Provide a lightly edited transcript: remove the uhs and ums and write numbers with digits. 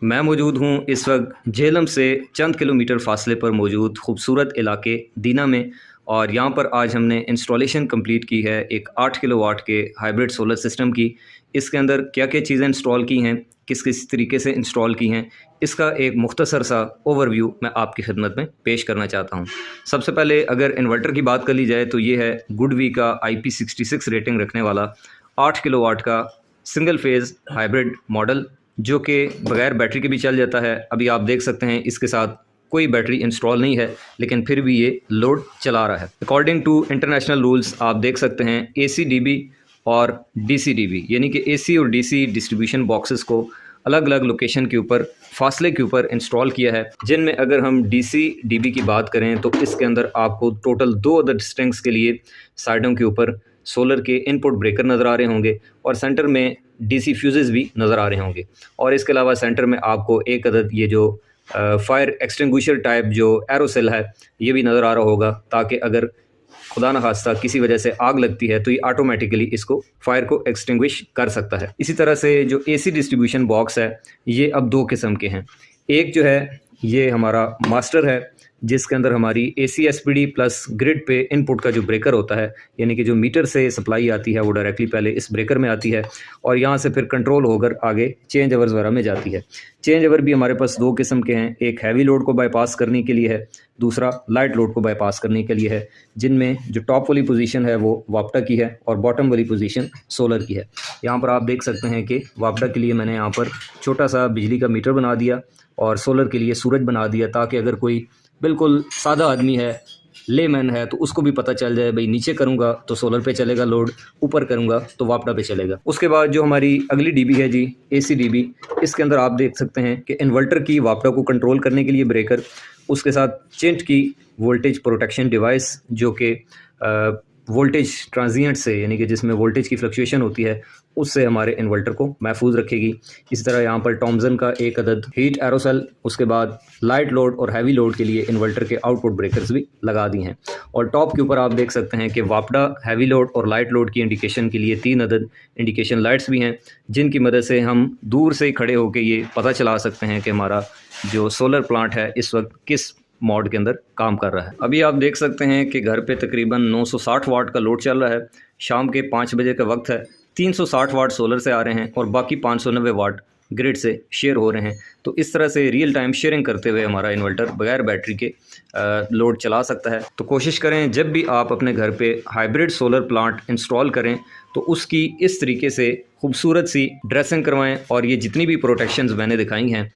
मैं मौजूद हूँ इस वक्त झेलम से चंद किलोमीटर फासले पर मौजूद खूबसूरत इलाके दीना में। और यहाँ पर आज हमने इंस्टॉलेशन कंप्लीट की है एक 8 किलोवाट के हाइब्रिड सोलर सिस्टम की। इसके अंदर क्या क्या चीज़ें इंस्टॉल की हैं, किस किस तरीके से इंस्टॉल की हैं, इसका एक मुख्तसर सा ओवरव्यू मैं आपकी खिदमत में पेश करना चाहता हूँ। सबसे पहले अगर इन्वर्टर की बात कर ली जाए तो ये है गुडवी का IP66 रेटिंग रखने वाला 8 किलोवाट का सिंगल फेज़ हाइब्रिड मॉडल, जो कि बगैर बैटरी के भी चल जाता है। अभी आप देख सकते हैं इसके साथ कोई बैटरी इंस्टॉल नहीं है, लेकिन फिर भी ये लोड चला रहा है। अकॉर्डिंग टू इंटरनेशनल रूल्स आप देख सकते हैं ACDB और DCDB यानी कि AC और DC डिस्ट्रीब्यूशन बॉक्सेस को अलग अलग लोकेशन के ऊपर फासले के ऊपर इंस्टॉल किया है, जिनमें अगर हम DCDB की बात करें तो इसके अंदर आपको टोटल 2 अदर स्ट्रिंग्स के लिए साइडों के ऊपर सोलर के इनपुट ब्रेकर नज़र आ रहे होंगे और सेंटर में DC फ्यूजेस भी नज़र आ रहे होंगे। और इसके अलावा सेंटर में आपको एक अदद ये जो फायर एक्सटिंग्विशर टाइप जो एरोसेल है ये भी नज़र आ रहा होगा, ताकि अगर खुदा न खास्ता किसी वजह से आग लगती है तो ये ऑटोमेटिकली इसको फायर को एक्सटिंग्विश कर सकता है। इसी तरह से जो AC डिस्ट्रीब्यूशन बॉक्स है ये अब 2 किस्म के हैं। एक जो है ये हमारा मास्टर है, जिसके अंदर हमारी AC SPD प्लस ग्रिड पे इनपुट का जो ब्रेकर होता है, यानी कि जो मीटर से सप्लाई आती है वो डायरेक्टली पहले इस ब्रेकर में आती है और यहाँ से फिर कंट्रोल होकर आगे चेंज ओवर्स वगैरह में जाती है। चेंज ओवर भी हमारे पास 2 किस्म के हैं, एक हैवी लोड को बाईपास करने के लिए है, दूसरा लाइट लोड को बाईपास करने के लिए है, जिनमें जो टॉप वाली पोजीशन है वो वापटा की है और बॉटम वाली पोजीशन सोलर की है। यहाँ पर आप देख सकते हैं कि वापटा के लिए मैंने यहाँ पर छोटा सा बिजली का मीटर बना दिया और सोलर के लिए सूरज बना दिया, ताकि अगर कोई बिल्कुल सादा आदमी है, लेमैन है, तो उसको भी पता चल जाए भाई नीचे करूँगा तो सोलर पे चलेगा लोड, ऊपर करूँगा तो वापटा पे चलेगा। उसके बाद जो हमारी अगली DB है जी ACDB, इसके अंदर आप देख सकते हैं कि इन्वर्टर की वापटा को कंट्रोल करने के लिए ब्रेकर, उसके साथ चिंट की वोल्टेज प्रोटेक्शन डिवाइस जो कि वोल्टेज ट्रांजिएंट से यानी कि जिसमें वोल्टेज की फ्लक्चुएशन होती है उससे हमारे इन्वर्टर को महफूज रखेगी। इसी तरह यहाँ पर टॉमसन का एक अदद हीट एरोसेल, उसके बाद लाइट लोड और हैवी लोड के लिए इन्वर्टर के आउटपुट ब्रेकर्स भी लगा दी हैं। और टॉप के ऊपर आप देख सकते हैं कि वापडा हैवी लोड और लाइट लोड की इंडिकेशन के लिए 3 अदद इंडिकेशन लाइट्स भी हैं, जिनकी मदद से हम दूर से खड़े होकर ये पता चला सकते हैं कि हमारा जो सोलर प्लांट है इस वक्त किस मोड के अंदर काम कर रहा है। अभी आप देख सकते हैं कि घर पे तकरीबन 960 वाट का लोड चल रहा है। शाम के 5 बजे का वक्त है। 360 वाट सोलर से आ रहे हैं और बाकी 590 वाट ग्रिड से शेयर हो रहे हैं। तो इस तरह से रियल टाइम शेयरिंग करते हुए हमारा इन्वर्टर बगैर बैटरी के लोड चला सकता है। तो कोशिश करें जब भी आप अपने घर पे हाइब्रिड सोलर प्लांट इंस्टॉल करें तो उसकी इस तरीके से खूबसूरत सी ड्रेसिंग करवाएं और ये जितनी भी प्रोटेक्शंस मैंने दिखाई हैं